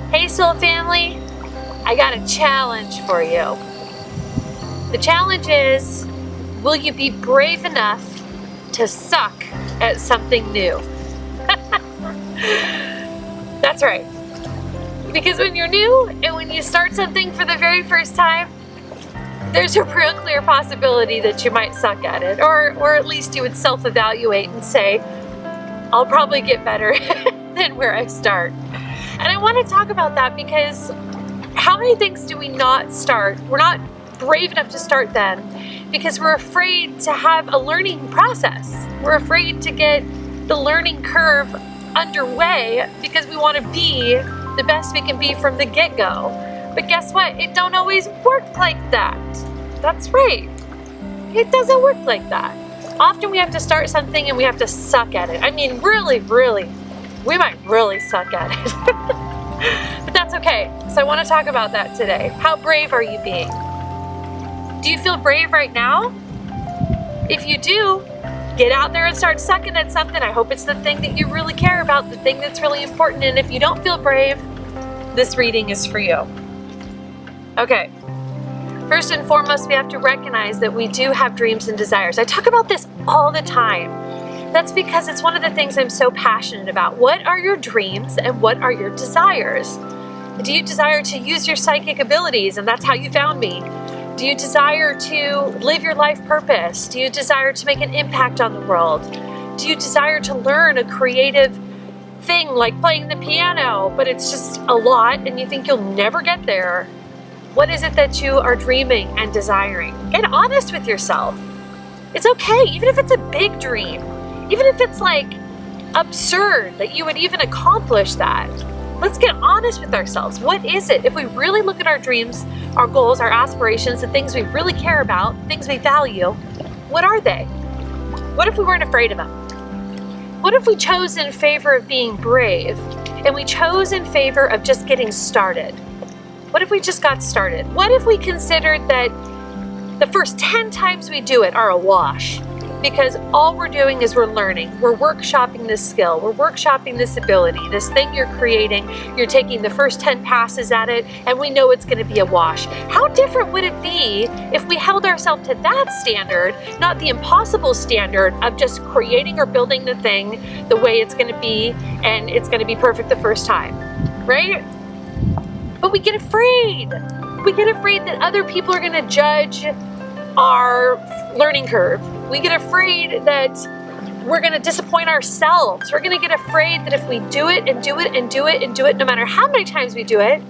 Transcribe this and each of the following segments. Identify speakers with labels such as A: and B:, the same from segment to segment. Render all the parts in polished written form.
A: Hey Soul Family, I got a challenge for you. The challenge is, will you be brave enough to suck at something new? That's right. Because when you're new and when you start something for the very first time, there's a real clear possibility that you might suck at it, or at least you would self-evaluate and say, I'll probably get better than where I start. And I want to talk about that because how many things do we not start? We're not brave enough to start then because we're afraid to have a learning process. We're afraid to get the learning curve underway because we want to be the best we can be from the get-go. But guess what? It don't always work like that. That's right. It doesn't work like that. Often we have to start something and we have to suck at it. I mean, really, we might really suck at it. But that's okay. So I want to talk about that today. How brave are you being? Do you feel brave right now? If you do, get out there and start sucking at something. I hope it's the thing that you really care about, the thing that's really important. And if you don't feel brave, this reading is for you. Okay. First and foremost, we have to recognize that we do have dreams and desires. I talk about this all the time. That's because it's one of the things I'm so passionate about. What are your dreams and what are your desires? Do you desire to use your psychic abilities, and that's how you found me? Do you desire to live your life purpose? Do you desire to make an impact on the world? Do you desire to learn a creative thing like playing the piano, but it's just a lot and you think you'll never get there? What is it that you are dreaming and desiring? Get honest with yourself. It's okay, even if it's a big dream. Even if it's like absurd that you would even accomplish that. Let's get honest with ourselves. What is it? If we really look at our dreams, our goals, our aspirations, the things we really care about, things we value, what are they? What if we weren't afraid of them? What if we chose in favor of being brave and we chose in favor of just getting started? What if we just got started? What if we considered that the first 10 times we do it are a wash? Because all we're doing is we're learning. We're workshopping this skill. We're workshopping this ability, this thing you're creating. You're taking the first 10 passes at it, and we know it's going to be a wash. How different would it be if we held ourselves to that standard, not the impossible standard of just creating or building the thing the way it's going to be, and it's going to be perfect the first time, right? But we get afraid. We get afraid that other people are going to judge our learning curve. We get afraid that we're going to disappoint ourselves. We're going to get afraid that if we do it and do it and do it and do it, no matter how many times we do it,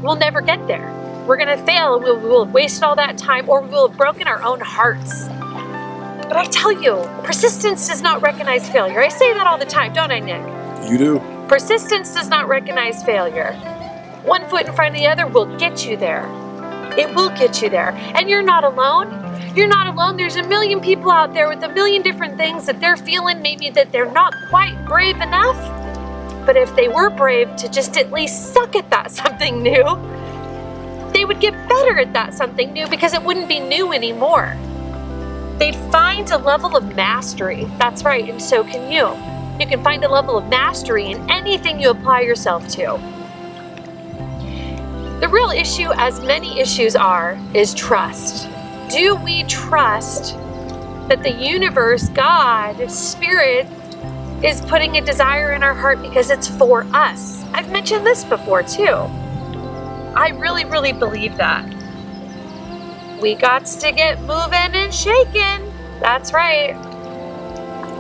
A: we'll never get there. We're going to fail and we will have wasted all that time, or we will have broken our own hearts. But I tell you, persistence does not recognize failure. I say that all the time, don't I, Nick?
B: You do.
A: Persistence does not recognize failure. One foot in front of the other will get you there. It will get you there. And you're not alone. You're not alone. There's a million people out there with a million different things that they're feeling, maybe that they're not quite brave enough. But if they were brave to just at least suck at that something new, they would get better at that something new because it wouldn't be new anymore. They'd find a level of mastery. That's right, and so can you. You can find a level of mastery in anything you apply yourself to. The real issue, as many issues are, is trust. Do we trust that the universe, God, Spirit, is putting a desire in our heart because it's for us? I've mentioned this before too. I really believe that. We got to get moving and shaking. That's right.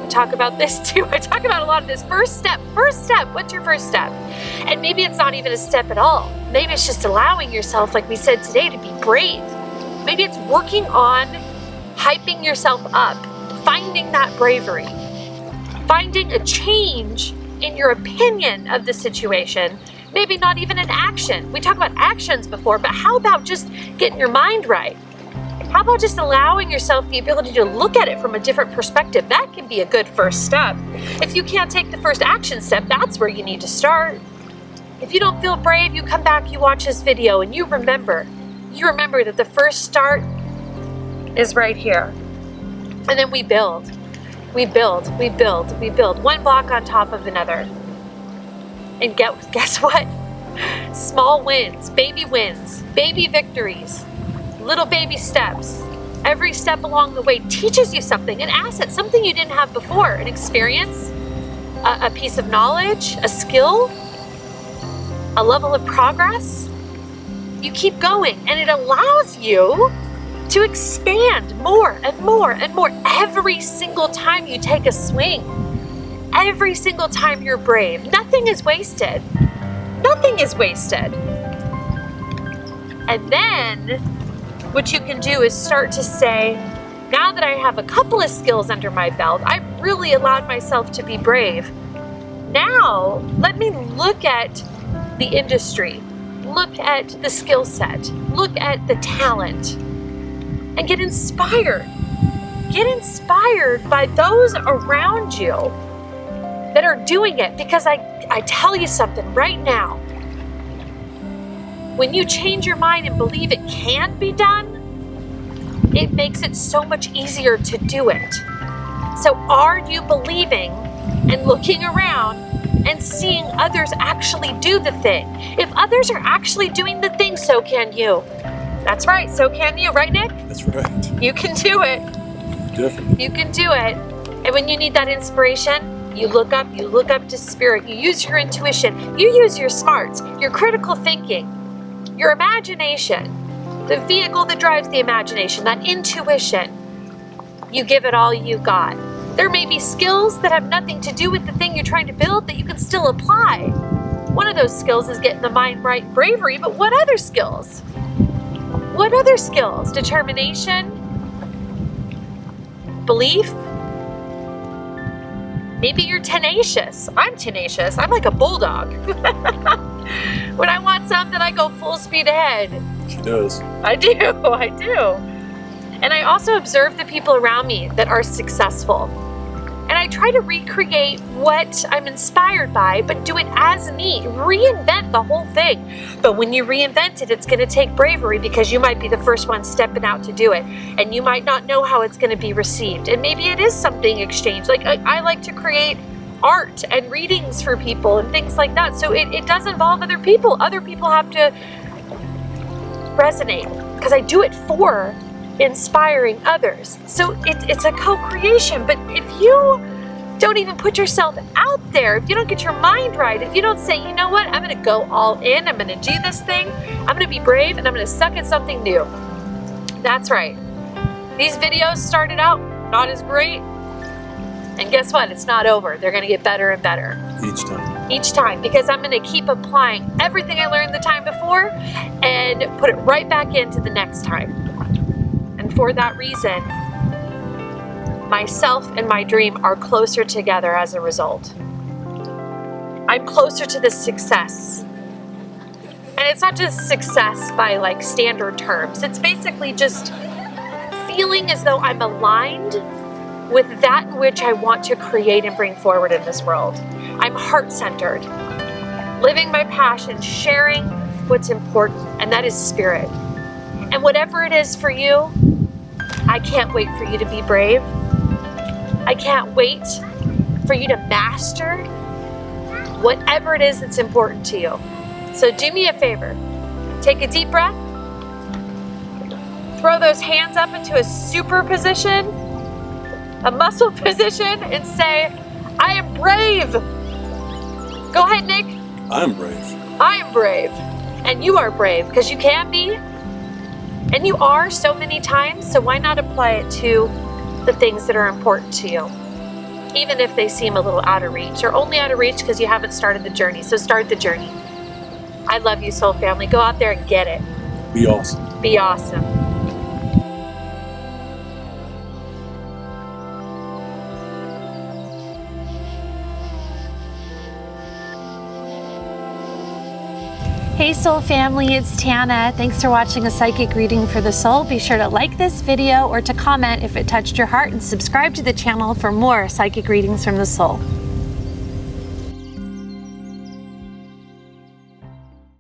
A: talk about this too. I talk about a lot of this. First step, what's your first step? And maybe it's not even a step at all. Maybe it's just allowing yourself, like we said today, to be brave. Maybe it's working on hyping yourself up, finding that bravery, finding a change in your opinion of the situation. Maybe not even an action. We talked about actions before, but how about just getting your mind right? How about just allowing yourself the ability to look at it from a different perspective? That can be a good first step. If you can't take the first action step, that's where you need to start. If you don't feel brave, you come back, you watch this video, and you remember that the first start is right here. And then we build. We build. One block on top of another. And guess what? Small wins, baby victories, little baby steps. Every step along the way teaches you something, an asset, something you didn't have before, an experience, a piece of knowledge, a skill, a level of progress. You keep going, and it allows you to expand more and more and more every single time you take a swing. Every single time you're brave. Nothing is wasted. Nothing is wasted. And then what you can do is start to say, now that I have a couple of skills under my belt, I've really allowed myself to be brave. Now, let me look at the industry, look at the skill set, look at the talent, and get inspired. Get inspired by those around you that are doing it, because I tell you something right now. When you change your mind and believe it can be done, it makes it so much easier to do it. So are you believing and looking around and seeing others actually do the thing? If others are actually doing the thing, so can you. That's right, so can you, right, Nick?
B: That's right.
A: You can do it.
B: Definitely.
A: You can do it. And when you need that inspiration, you look up to spirit, you use your intuition, you use your smarts, your critical thinking, your imagination, the vehicle that drives the imagination, that intuition. You give it all you got. There may be skills that have nothing to do with the thing you're trying to build that you can still apply. One of those skills is getting the mind right, bravery, but what other skills? What other skills? Determination? Belief? Maybe you're tenacious. I'm tenacious. I'm like a bulldog. When I want something, I go full speed ahead.
B: She does.
A: I do. And I also observe the people around me that are successful. And I try to recreate what I'm inspired by, but do it as me. Reinvent the whole thing. But when you reinvent it, it's going to take bravery, because you might be the first one stepping out to do it. And you might not know how it's going to be received. And maybe it is something exchanged. Like I like to create art and readings for people and things like that. So it does involve other people. Other people have to resonate, because I do it for inspiring others. So it's a co-creation. But if you don't even put yourself out there, if you don't get your mind right, if you don't say, you know what, I'm going to go all in, I'm going to do this thing, I'm going to be brave, and I'm going to suck at something new. That's right. These videos started out not as great, and guess what? It's not over. They're going to get better and better. Each time, because I'm going to keep applying everything I learned the time before and put it right back into the next time. And for that reason, myself and my dream are closer together as a result. I'm closer to this success. And it's not just success by like standard terms. It's basically just feeling as though I'm aligned with that in which I want to create and bring forward in this world. I'm heart-centered, living my passion, sharing what's important, and that is spirit. And whatever it is for you, I can't wait for you to be brave. I can't wait for you to master whatever it is that's important to you. So do me a favor. Take a deep breath. Throw those hands up into a super position, a muscle position, and say, I am brave. Go ahead, Nick.
B: I'm brave.
A: I am brave. And you are brave, because you can be. And you are so many times, so why not apply it to the things that are important to you? even if they seem a little out of reach, or only out of reach because you haven't started the journey. So start the journey. I love you, soul family. Go out there and get it.
B: Be awesome.
A: Be awesome. Hey soul family, it's Tana. Thanks for watching a psychic reading for the soul. Be sure to like this video or to comment if it touched your heart, and subscribe to the channel for more psychic readings from the soul.